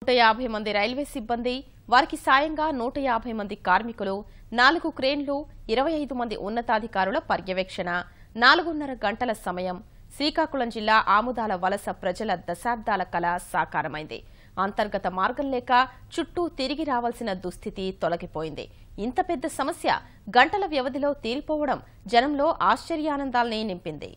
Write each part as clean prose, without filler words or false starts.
150 మంది రైల్వే సిబ్బంది, వారికి సాయంగా 150 మంది కార్మికులు, 4 క్రేన్లు, 25 మంది ఉన్నతాధికారుల పర్యవేక్షణ, 4.5 గంటల సమయం. శ్రీకాకుళం జిల్లా ఆముదాల వలస ప్రజల దశాబ్దాల కల సాకారమైంది. అంతర్గత మార్గం లేక చుట్టూ తిరిగి రావాల్సిన దుస్థితి తొలగిపోయింది. ఇంత పెద్ద సమస్య గంటల వ్యవధిలో తీరిపోవడం జనంలో ఆశ్చర్యానందాల్ని నింపింది.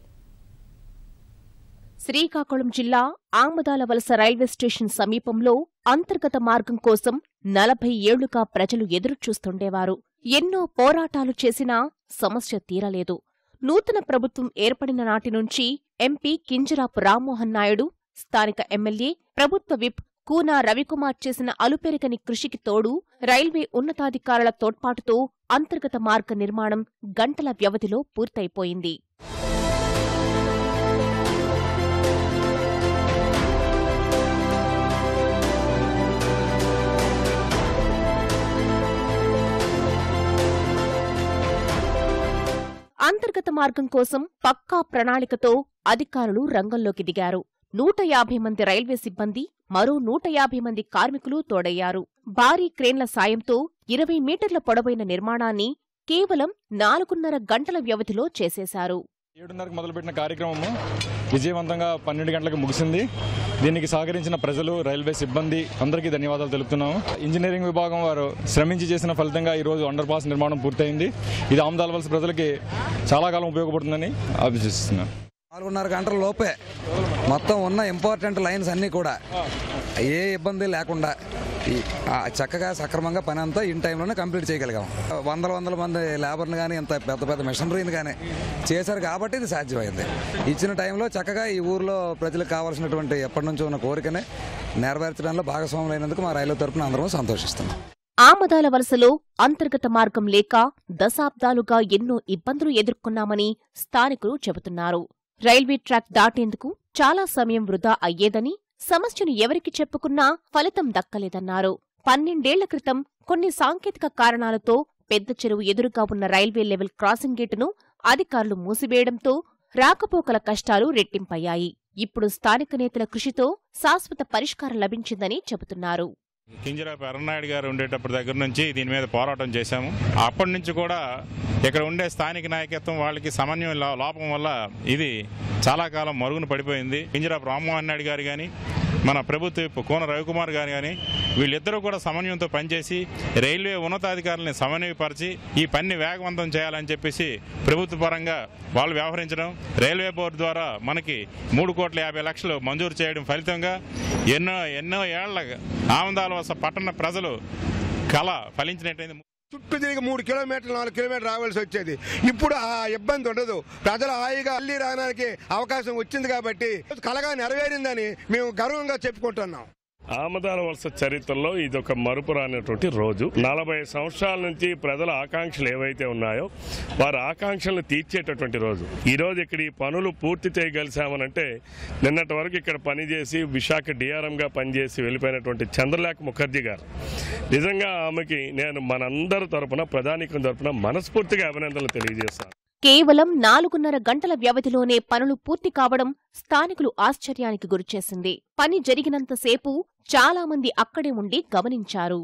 శ్రీకాకుళం జిల్లా ఆముదాల వలస రైల్వే స్టేషన్ సమీపంలో అంతర్గత మార్గం కోసం 40 ఏళ్లుగా ప్రజలు ఎదురుచూస్తుండేవారు. ఎన్నో పోరాటాలు చేసినా సమస్య తీరలేదు. నూతన ప్రభుత్వం ఏర్పడిన నాటి నుంచి ఎంపీ కింజరాపు రామ్మోహన్ నాయుడు, స్థానిక ఎమ్మెల్యే, ప్రభుత్వ విప్ కూనా రవికుమార్ చేసిన అలుపెరగని కృషికి తోడు రైల్వే ఉన్నతాధికారుల తోడ్పాటుతో అంతర్గత మార్గ నిర్మాణం గంటల వ్యవధిలో పూర్తయిపోయింది. అంతర్గత మార్గం కోసం పక్కా ప్రణాళికతో అధికారులు రంగంలోకి దిగారు. 150 మంది రైల్వే సిబ్బంది, మరో 150 మంది కార్మికులు తోడయ్యారు. భారీ క్రేన్ల సాయంతో 20 మీటర్ల పొడవైన నిర్మాణాన్ని కేవలం 4.5 గంటల వ్యవధిలో చేసేశారు. 7:30కు మొదలుపెట్టిన కార్యక్రమము విజయవంతంగా 12 గంటలకు ముగిసింది. దీనికి సహకరించిన ప్రజలు, రైల్వే సిబ్బంది అందరికీ ధన్యవాదాలు తెలుపుతున్నాము. ఇంజనీరింగ్ విభాగం వారు శ్రమించి చేసిన ఫలితంగా ఈరోజు అండర్ పాస్ నిర్మాణం పూర్తయింది. ఇది ఆముదాల వలస ప్రజలకి చాలా కాలం ఉపయోగపడుతుందని అభిషిస్తున్నాను. 4.5 గంటల లోపే మొత్తం ఉన్న ఇంపార్టెంట్ లైన్స్ అన్నీ కూడా ఏ ఇబ్బంది లేకుండా చక్కగా సక్రమంగా పని అంతా ఇన్ టైంలోనే కంప్లీట్ చేయగలిగాం. వందల మంది లేబర్ని కానీ ఇంత పెద్ద మిషనరీని కానీ చేశారు కాబట్టి ఇది సాధ్యమైంది. ఇచ్చిన టైంలో చక్కగా ఈ ఊర్లో ప్రజలకు కావాల్సినటువంటి ఎప్పటి నుంచో ఉన్న కోరికనే నెరవేర్చడంలో భాగస్వాములైనందుకు మా రైల్వే తరపున అందరం సంతోషిస్తున్నాం. ఆమదాల వలసలో అంతర్గత మార్గం లేక దశాబ్దాలుగా ఎన్నో ఇబ్బందులు ఎదుర్కొన్నామని స్థానికులు చెబుతున్నారు. రైల్వే ట్రాక్ దాటేందుకు చాలా సమయం వృధా అయ్యేదని, సమస్యను ఎవరికి చెప్పుకున్నా ఫలితం దక్కలేదన్నారు. 12 ఏళ్ల క్రితం కొన్ని సాంకేతిక కారణాలతో పెద్ద చెరువు ఎదురుగా ఉన్న రైల్వే లెవెల్ క్రాసింగ్ గేటును అధికారులు మూసివేయడంతో రాకపోకల కష్టాలు రెట్టింపయ్యాయి. ఇప్పుడు స్థానిక నేతల కృషితో శాశ్వత పరిష్కారం లభించిందని చెబుతున్నారు. కింజరాపు ఎర్రనాయుడు గారు ఉండేటప్పటి దగ్గర నుంచి దీని మీద పోరాటం చేశాము. అప్పటి నుంచి కూడా ఇక్కడ ఉండే స్థానిక నాయకత్వం వాళ్ళకి సమన్వయం లోపం వల్ల ఇది చాలా కాలం మరుగున పడిపోయింది. కింజరాపు రామ్మోహన్ నాయుడు గారు కానీ, మన ప్రభుత్వ కూన రవికుమార్ గారు కానీ వీళ్ళిద్దరూ కూడా సమన్వయంతో పనిచేసి రైల్వే ఉన్నతాధికారులని సమన్వయపరిచి ఈ పని వేగవంతం చేయాలని చెప్పేసి ప్రభుత్వ పరంగా వాళ్ళు వ్యవహరించడం, రైల్వే బోర్డు ద్వారా మనకి 3,50,00,000 మంజూరు చేయడం ఫలితంగా ఎన్నో ఏళ్ల ఆముదాల వలస పట్టణ ప్రజలు కళ ఫలించినట్టయింది. చుట్టూ తిరిగి 3 కిలోమీటర్లు 4 కిలోమీటర్లు రావాల్సి వచ్చేది. ఇప్పుడు ఆ ఇబ్బంది ఉండదు. ప్రజలు హాయిగా మళ్ళీ రావడానికి అవకాశం వచ్చింది కాబట్టి కలగా నెరవేరిందని మేము గర్వంగా చెప్పుకుంటున్నాం. ఆముదాల వలస చరిత్రలో ఇదొక మరుపురానటువంటి రోజు. 40 సంవత్సరాల నుంచి ప్రజల ఆకాంక్షలు ఏవైతే ఉన్నాయో వారి ఆకాంక్షలను తీర్చేటటువంటి రోజు. ఈ రోజు ఇక్కడ ఈ పనులు పూర్తి చేయగలిసామనంటే నిన్నటి వరకు ఇక్కడ పనిచేసి విశాఖ డిఆర్ఎంగా పనిచేసి వెళ్ళిపోయినటువంటి చంద్రలేఖ ముఖర్జీ గారు, నిజంగా ఆమెకి నేను మనందరి తరపున, ప్రజానీకం తరపున మనస్ఫూర్తిగా అభినందనలు తెలియజేస్తాను. కేవలం 4.5 గంటల వ్యవధిలోనే పనులు పూర్తి కావడం స్థానికులు ఆశ్చర్యానికి గురిచేసింది. పని జరిగినంతసేపు చాలా మంది అక్కడే ఉండి గమనించారు.